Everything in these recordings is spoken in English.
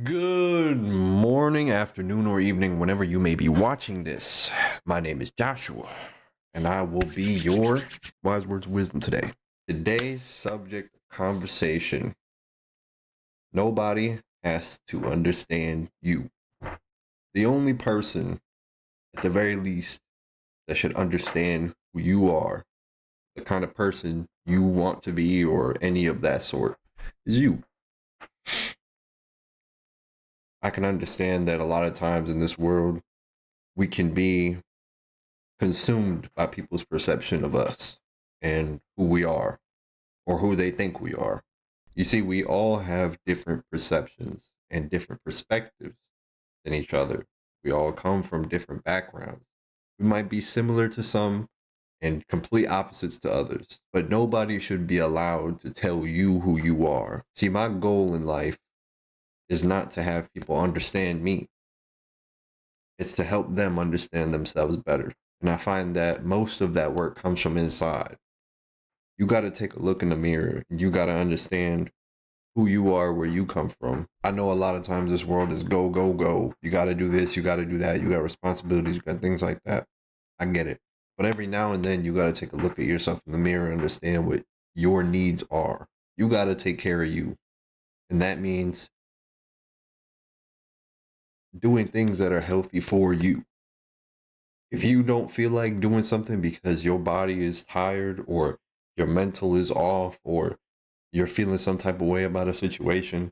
Good morning, afternoon, or evening, whenever you may be watching this. My name is Joshua, and I will be your wise words of wisdom today. Today's subject of conversation: nobody has to understand you. The only person, at the very least, that should understand who you are, the kind of person you want to be, or any of that sort, is you. I can understand that a lot of times in this world, we can be consumed by people's perception of us and who we are or who they think we are. You see, we all have different perceptions and different perspectives than each other. We all come from different backgrounds. We might be similar to some and complete opposites to others, but nobody should be allowed to tell you who you are. See, my goal in life is not to have people understand me, it's to help them understand themselves better. And I find that most of that work comes from inside. You got to take a look in the mirror. You got to understand who you are, where you come from. I know a lot of times this world is go, go, go. You got to do this, you got to do that. You got responsibilities, you got things like that. I get it. But every now and then, you got to take a look at yourself in the mirror and understand what your needs are. You got to take care of you. And that means doing things that are healthy for you. If you don't feel like doing something because your body is tired or your mental is off or you're feeling some type of way about a situation,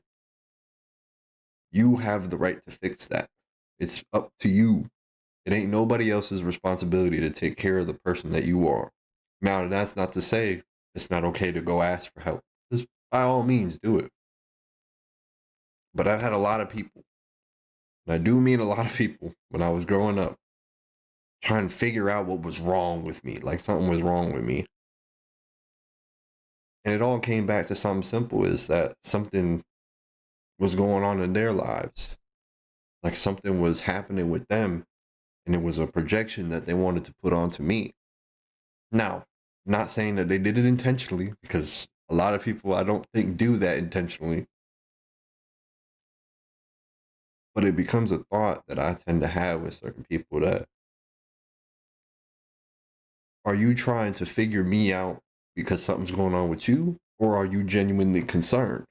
you have the right to fix that. It's up to you. It ain't nobody else's responsibility to take care of the person that you are. Now, that's not to say it's not okay to go ask for help. Just by all means, do it. But I've had a lot of people, and I do mean a lot of people, when I was growing up, trying to figure out what was wrong with me, like something was wrong with me. And it all came back to something simple, is that something was going on in their lives. Like something was happening with them, and it was a projection that they wanted to put onto me. Now, not saying that they did it intentionally, because a lot of people I don't think do that intentionally, but it becomes a thought that I tend to have with certain people: that are you trying to figure me out because something's going on with you, or are you genuinely concerned?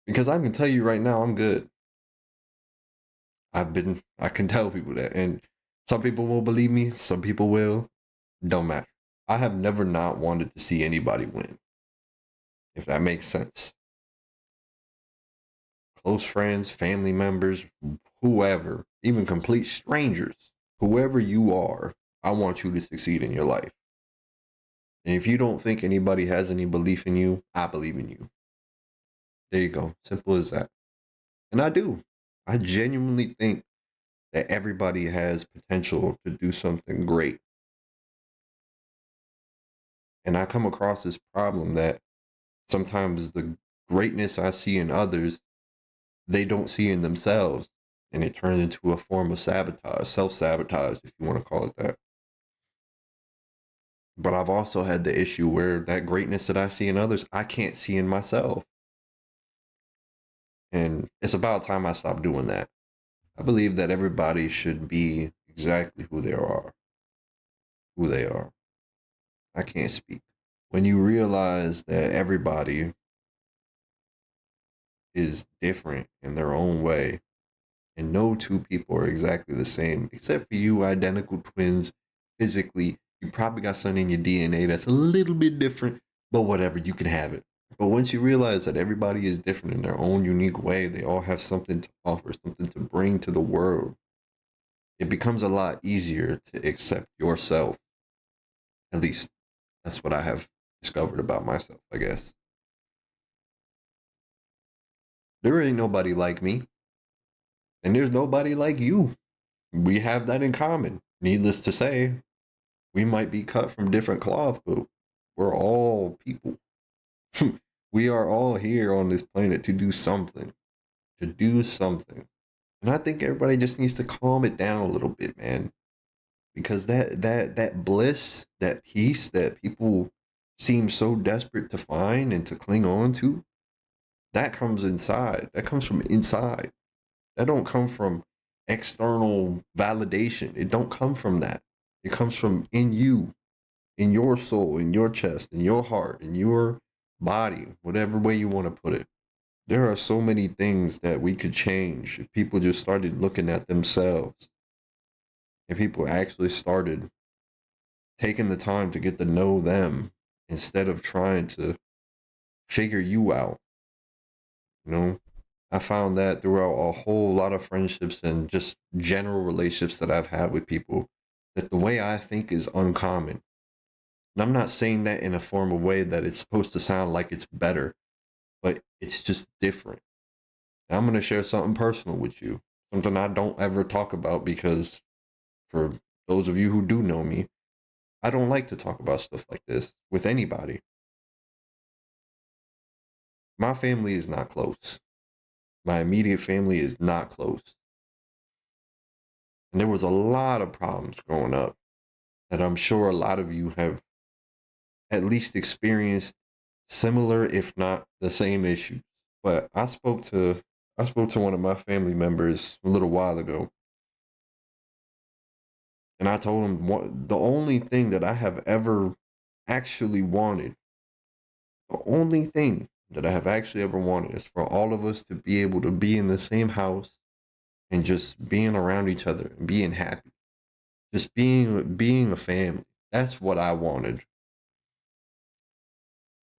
Because I can tell you right now, I'm good. I can tell people that. And some people won't believe me, some people will. Don't matter. I have never not wanted to see anybody win, if that makes sense. Close friends, family members, whoever, even complete strangers, whoever you are, I want you to succeed in your life. And if you don't think anybody has any belief in you, I believe in you. There you go. Simple as that. And I do. I genuinely think that everybody has potential to do something great. And I come across this problem that sometimes the greatness I see in others, they don't see in themselves. And it turns into a form of sabotage, self sabotage, if you want to call it that. But I've also had the issue where that greatness that I see in others, I can't see in myself. And it's about time I stop doing that. I believe that everybody should be exactly who they are. Who they are. I can't speak. When you realize that everybody is different in their own way, and no two people are exactly the same, except for you, identical twins, physically. You probably got something in your DNA that's a little bit different, but whatever, you can have it. But once you realize that everybody is different in their own unique way, they all have something to offer, something to bring to the world, it becomes a lot easier to accept yourself. At least that's what I have discovered about myself, I guess. There ain't nobody like me, and there's nobody like you. We have that in common. Needless to say, we might be cut from different cloth, but we're all people. We are all here on this planet to do something. To do something. And I think everybody just needs to calm it down a little bit, man. Because that bliss, that peace that people seem so desperate to find and to cling on to, That comes inside. That comes from inside. That don't come from external validation. It don't come from that. It comes from in you, in your soul, in your chest, in your heart, in your body, whatever way you want to put it. There are so many things that we could change if people just started looking at themselves. If people actually started taking the time to get to know them instead of trying to figure you out. You know, I found that throughout a whole lot of friendships and just general relationships that I've had with people, that the way I think is uncommon. And I'm not saying that in a formal way that it's supposed to sound like it's better, but it's just different. And I'm going to share something personal with you, something I don't ever talk about because for those of you who do know me, I don't like to talk about stuff like this with anybody. My family is not close. My immediate family is not close. And there was a lot of problems growing up that I'm sure a lot of you have at least experienced similar, if not the same issues. But I spoke to one of my family members a little while ago, and I told him the only thing that I have ever actually wanted, the only thing that I have actually ever wanted is for all of us to be able to be in the same house and just being around each other and being happy. Just being a family. That's what I wanted.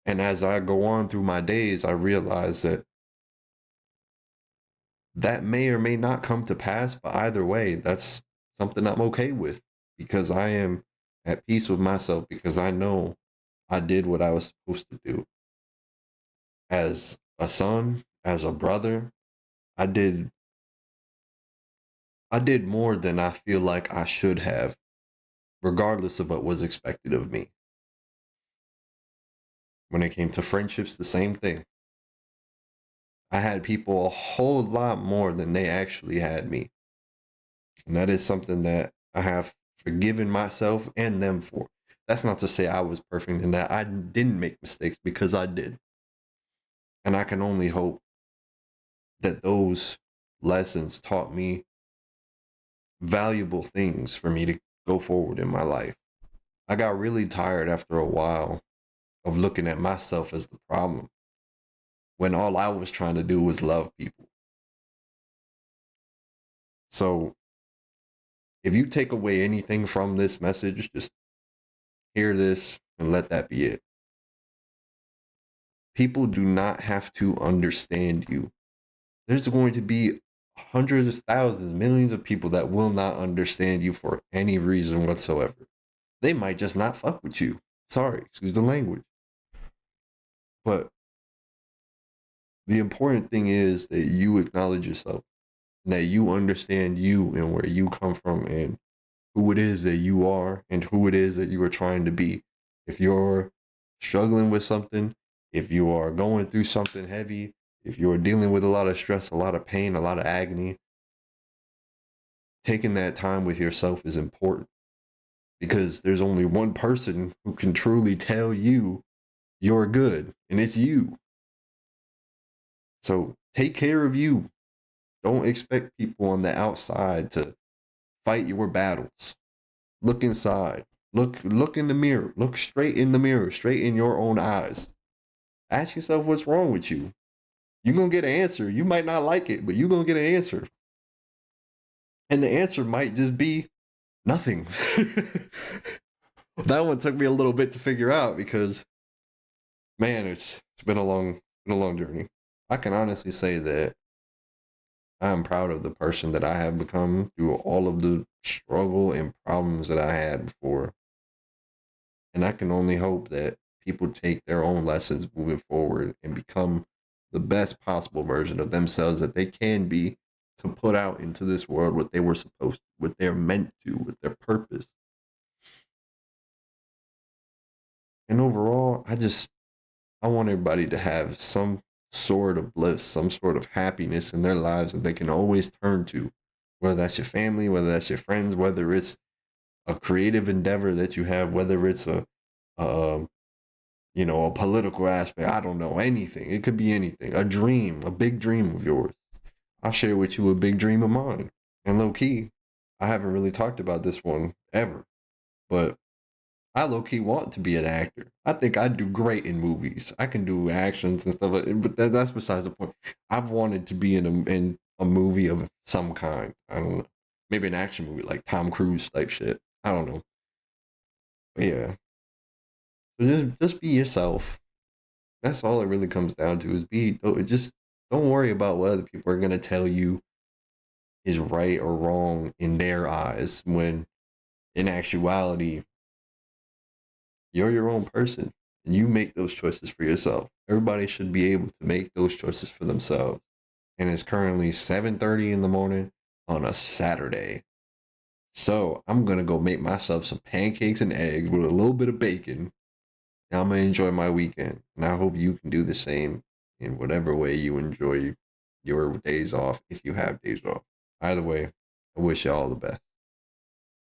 And as I go on through my days, I realize that that may or may not come to pass, but either way, that's something I'm okay with because I am at peace with myself because I know I did what I was supposed to do. As a son, as a brother, I did I did more than I feel like I should have, regardless of what was expected of me. When it came to friendships, the same thing. I had people a whole lot more than they actually had me. And that is something that I have forgiven myself and them for. That's not to say I was perfect and that I didn't make mistakes because I did. And I can only hope that those lessons taught me valuable things for me to go forward in my life. I got really tired after a while of looking at myself as the problem when all I was trying to do was love people. So if you take away anything from this message, just hear this and let that be it. People do not have to understand you. There's going to be hundreds, thousands, millions of people that will not understand you for any reason whatsoever. They might just not fuck with you. Sorry, excuse the language. But the important thing is that you acknowledge yourself, and that you understand you and where you come from and who it is that you are and who it is that you are trying to be. If you're struggling with something, if you are going through something heavy, if you're dealing with a lot of stress, a lot of pain, a lot of agony, taking that time with yourself is important because there's only one person who can truly tell you you're good, and it's you. So take care of you. Don't expect people on the outside to fight your battles. Look inside. Look in the mirror. Look straight in the mirror, straight in your own eyes. Ask yourself what's wrong with you. You're gonna get an answer. You might not like it, but you're gonna get an answer. And the answer might just be nothing. That one took me a little bit to figure out because man, it's been a long journey. I can honestly say that I am proud of the person that I have become through all of the struggle and problems that I had before. And I can only hope that people take their own lessons moving forward and become the best possible version of themselves that they can be to put out into this world what they were supposed to, what they're meant to, with their purpose. And overall, I want everybody to have some sort of bliss, some sort of happiness in their lives that they can always turn to, whether that's your family, whether that's your friends, whether it's a creative endeavor that you have, whether it's a a political aspect. I don't know, anything. It could be anything. A dream, a big dream of yours. I'll share with you a big dream of mine. And low key, I haven't really talked about this one ever, but I low key want to be an actor. I think I do great in movies. I can do actions and stuff, but that's besides the point. I've wanted to be in a movie of some kind. I don't know, maybe an action movie like Tom Cruise type shit. I don't know, but yeah, so just be yourself. That's all it really comes down to is just don't worry about what other people are gonna tell you is right or wrong in their eyes when in actuality you're your own person and you make those choices for yourself. Everybody should be able to make those choices for themselves. And it's currently 7:30 in the morning on a Saturday. So I'm gonna go make myself some pancakes and eggs with a little bit of bacon. And I'm gonna enjoy my weekend. And I hope you can do the same in whatever way you enjoy your days off if you have days off. Either way, I wish you all the best.